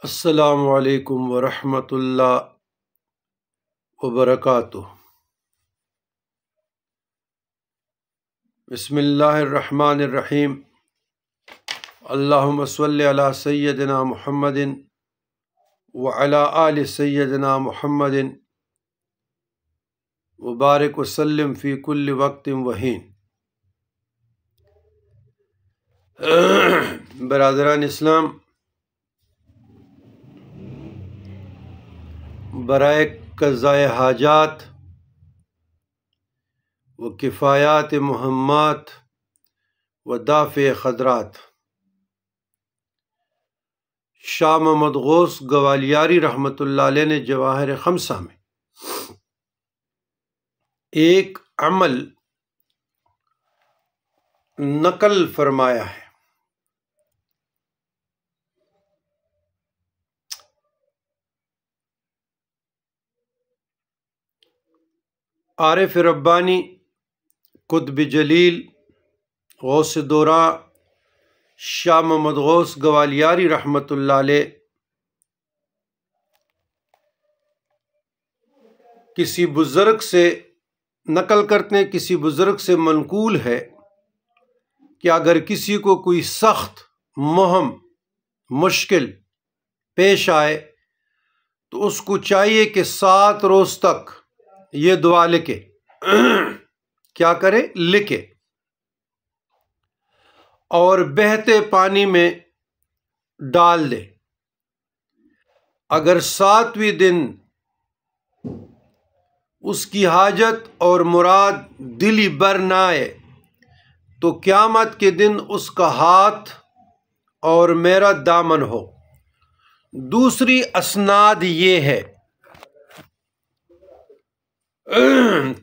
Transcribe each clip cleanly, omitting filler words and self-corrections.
السلام علیکم ورحمۃ اللہ وبرکاتہ۔ بسم اللہ الرحمن الرحیم۔ اللہم صلی علی سیدنا محمد وعلی آل سیدنا محمد وبارک وسلم فی کل وقت وحین۔ برادران اسلام، برائے قضائے حاجات و کفایات مہمات و دافع خطرات، شاہ محمد غوث گوالیاری رحمۃ اللہ علیہ نے جواہر خمسہ میں ایک عمل نقل فرمایا ہے۔ عارف ربانی قطب جلیل غوث دوراں شاہ محمد غوث گوالیاری رحمۃ اللہ علیہ کسی بزرگ سے نقل کرتے ہیں، کسی بزرگ سے منقول ہے کہ اگر کسی کو کوئی سخت مہم مشکل پیش آئے تو اس کو چاہیے کہ 7 روز تک یہ دعا لکھے۔ کیا کرے؟ لکھے، اور بہتے پانی میں ڈال دے۔ اگر 7ویں دن اس کی حاجت اور مراد دلی بر نہ آئے تو قیامت کے دن اس کا ہاتھ اور میرا دامن ہو۔ دوسری اسناد یہ ہے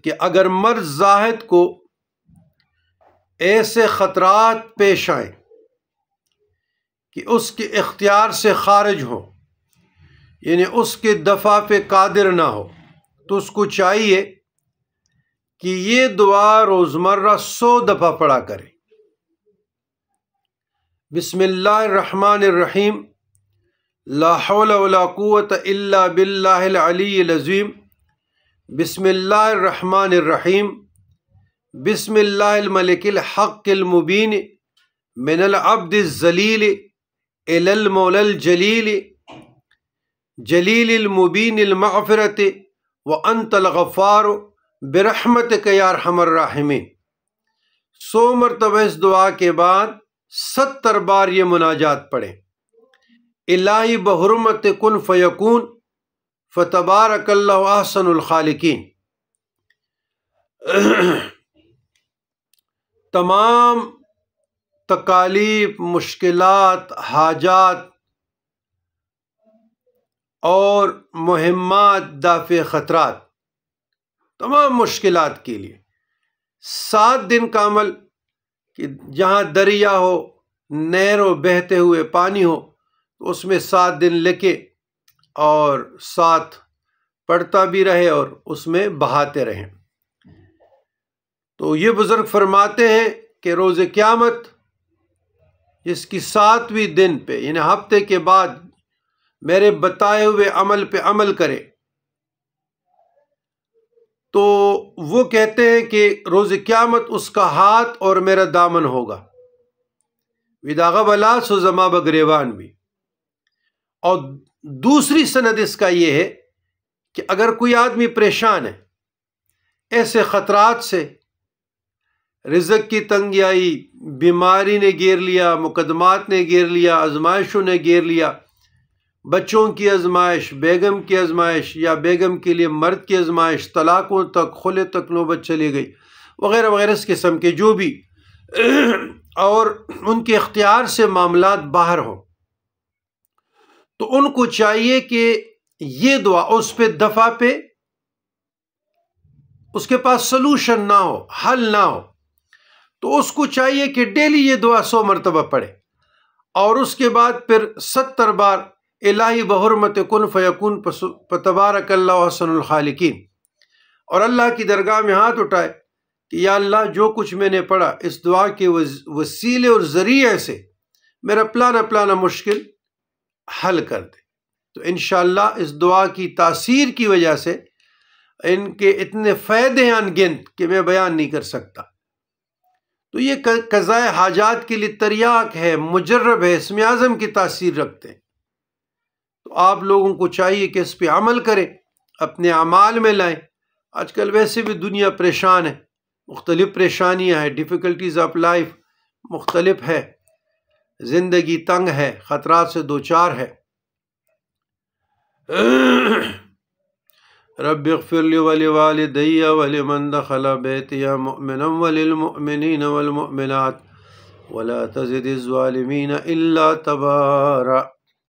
کہ اگر مرد زاہد کو ایسے خطرات پیش آئیں کہ اس کے اختیار سے خارج ہو، یعنی اس کے دفع پہ قادر نہ ہو، تو اس کو چاہیے کہ یہ دعا روزمرہ 100 دفعہ پڑھا کرے۔ بسم اللہ الرحمن الرحیم، لا حول ولا قوة الا باللہ العلی العظیم۔ بسم اللہ الرحمن الرحیم، بسم اللہ الملک الحق المبین، من العبد الذلیل الی المولی الجلیل، جلیل المبین المغفرۃ وانت الغفار برحمتک یا ارحم الراحمین۔ 100 مرتبہ اس دعا کے بعد 70 بار یہ مناجات پڑھیں۔ الہی بحرمت کن فیکون فتبارک اللہ احسن الخالقین۔ تمام تکالیف، مشکلات، حاجات اور مہمات، دافع خطرات، تمام مشکلات کے لیے 7 دن کا عمل، کہ جہاں دریا ہو، نہر ہو، بہتے ہوئے پانی ہو، تو اس میں 7 دن لکھے اور ساتھ پڑھتا بھی رہے اور اس میں بہاتے رہیں۔ تو یہ بزرگ فرماتے ہیں کہ روز قیامت جس کی 7ویں دن پہ، یعنی ہفتے کے بعد میرے بتائے ہوئے عمل پہ عمل کرے، تو وہ کہتے ہیں کہ روز قیامت اس کا ہاتھ اور میرا دامن ہوگا۔ وداغ بلا سو زما بگریوان بھی۔ اور دوسری سند اس کا یہ ہے کہ اگر کوئی آدمی پریشان ہے ایسے خطرات سے، رزق کی تنگی آئی، بیماری نے گھیر لیا، مقدمات نے گھیر لیا، آزمائشوں نے گھیر لیا، بچوں کی آزمائش، بیگم کی آزمائش، یا بیگم کے لیے مرد کی آزمائش، طلاقوں تک، خلع تک نوبت چلی گئی، وغیرہ وغیرہ اس قسم کے جو بھی، اور ان کے اختیار سے معاملات باہر ہوں، تو ان کو چاہیے کہ یہ دعا اس پہ دفع پہ، اس کے پاس سلوشن نہ ہو، حل نہ ہو، تو اس کو چاہیے کہ ڈیلی یہ دعا 100 مرتبہ پڑھے، اور اس کے بعد پھر 70 بار الہی بحرمت کن فیکون فتبارک اللہ احسن الخالقین، اور اللہ کی درگاہ میں ہاتھ اٹھائے کہ یا اللہ جو کچھ میں نے پڑھا اس دعا کے وسیلے اور ذریعے سے میرا پلانا مشکل حل کر دے۔ تو انشاءاللہ اس دعا کی تاثیر کی وجہ سے ان کے اتنے فائدے ہیں انگنت کہ میں بیان نہیں کر سکتا۔ تو یہ قضاء حاجات کے لیے تریاق ہے، مجرب ہے، اسم اعظم کی تاثیر رکھتے ہیں۔ تو آپ لوگوں کو چاہیے کہ اس پہ عمل کریں، اپنے اعمال میں لائیں۔ آج کل ویسے بھی دنیا پریشان ہے، مختلف پریشانیاں ہیں، ڈیفیکلٹیز آف لائف مختلف ہے، زندگی تنگ ہے، خطرات سے دوچار ہے۔ رب اغفر لی ولوالدی ولمن دخل بیتی مؤمنا وللمؤمنین والمؤمنات ولا تزد الظالمین الا تبارا۔